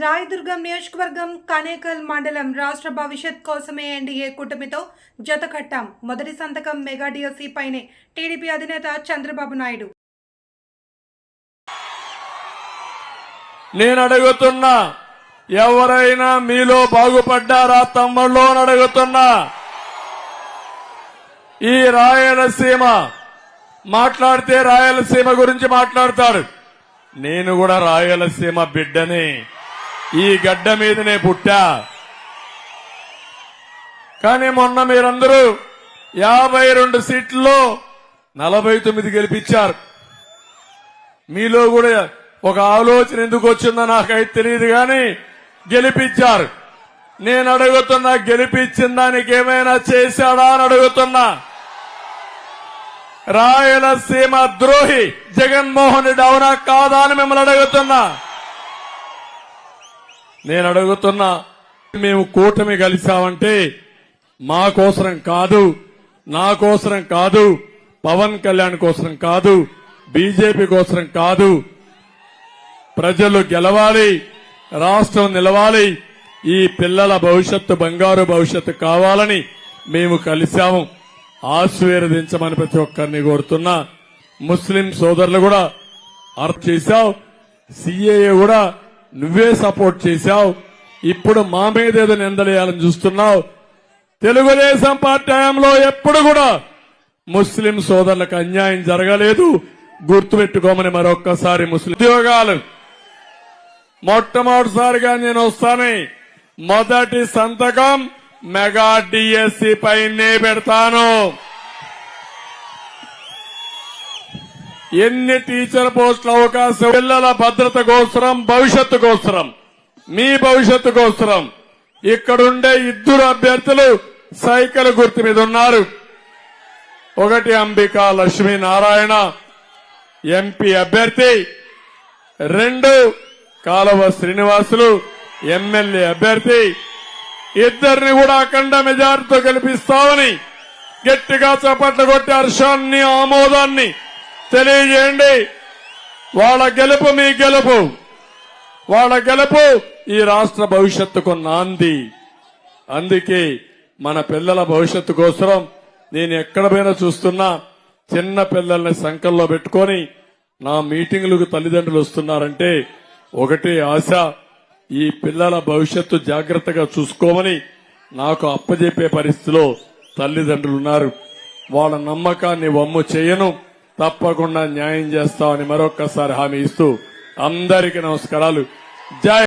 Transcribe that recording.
రాయదుర్గం నియోజకవర్గం కనేకల్ మండలం రాష్ట్ర భవిష్యత్ కోసమే ఎన్డీఏ కూటమితో జతకట్టాం. మొదటి సంతకం మెగా డిఎస్సీ పైనే టీడీపీ అధినేత చంద్రబాబు నాయుడు. నేను అడుగుతున్నా, ఎవరైనా మీలో బాగుపడ్డారా తమ్ముళ్ళు అని అడుగుతున్నా. ఈ రాయలసీమ మాట్లాడితే రాయలసీమ గురించి మాట్లాడతాడు. నేను కూడా రాయలసీమ బిడ్డని, ఈ గడ్డ మీదనే పుట్టా. కానీ మొన్న మీరందరూ 52 సీట్లలో 49 గెలిపించారు. మీలో కూడా ఒక ఆలోచన ఎందుకు వచ్చిందో నాకైతే తెలియదు, కానీ గెలిపించారు. నేను అడుగుతున్నా, గెలిపించిన దానికి ఏమైనా చేశాడా అని అడుగుతున్నా. రాయలసీమ ద్రోహి జగన్మోహన్ రెడ్డి అవునా కాదా అని మిమ్మల్ని అడుగుతున్నా. నేను అడుగుతున్నా, మేము కూటమి కలిసామంటే మా కోసరం కాదు, నా కోసరం కాదు, పవన్ కళ్యాణ్ కోసరం కాదు, బీజేపీ కోసరం కాదు. ప్రజలు గెలవాలి, రాష్ట్రం నిలవాలి, ఈ పిల్లల భవిష్యత్తు బంగారు భవిష్యత్తు కావాలని మేము కలిశాము. ఆశీర్వదించమని ప్రతి ఒక్కరిని కోరుతున్నా. ముస్లిం సోదరులు కూడా అర్థం చేశావు, సిఏఏ కూడా నువ్వే సపోర్ట్ చేశావు. ఇప్పుడు మా మీద ఏదో నిందలేయాలని చూస్తున్నావు. తెలుగుదేశం పార్టీ హయాంలో ఎప్పుడు కూడా ముస్లిం సోదరులకు అన్యాయం జరగలేదు. గుర్తుపెట్టుకోమని మరొక్కసారి ముస్లిం ఉద్యోగాలు మొట్టమొదటిసారిగా నేను వస్తాను. మొదటి సంతకం మెగా డిఎస్సీ పైనే పెడతాను. ఎన్ని టీచర్ పోస్టుల అవకాశం, పిల్లల భద్రత కోసరం, భవిష్యత్తు కోసరం, మీ భవిష్యత్తు కోసరం ఇక్కడుండే 2 అభ్యర్థులు సైకిల్ గుర్తు మీద ఉన్నారు. ఒకటి అంబికా లక్ష్మీనారాయణ ఎంపీ అభ్యర్థి, 2 కాలువ శ్రీనివాసులు ఎమ్మెల్యే అభ్యర్థి. ఇద్దరిని కూడా అఖండ మెజార్టీతో గెలిపిస్తామని గట్టిగా చప్పట్లు కొట్టి హర్షాన్ని, ఆమోదాన్ని తెలియజేయండి. వాళ్ళ గెలుపు మీ గెలుపు, వాళ్ళ గెలుపు ఈ రాష్ట్ర భవిష్యత్తుకు నాంది. అందుకే మన పిల్లల భవిష్యత్తు కోసం నేను ఎక్కడ పోయినా చూస్తున్నా, చిన్న పిల్లల్ని సంకల్లో పెట్టుకొని నా మీటింగులకు తల్లిదండ్రులు వస్తున్నారంటే ఒకటే ఆశ, ఈ పిల్లల భవిష్యత్తు జాగ్రత్తగా చూసుకోమని నాకు అప్పజెప్పే పరిస్థితిలో తల్లిదండ్రులు ఉన్నారు. వాళ్ళ నమ్మకాన్ని వమ్ము చేయను, తప్పకుండా న్యాయం చేస్తామని మరొక్కసారి హామీ ఇస్తూ అందరికీ నమస్కారాలు. జై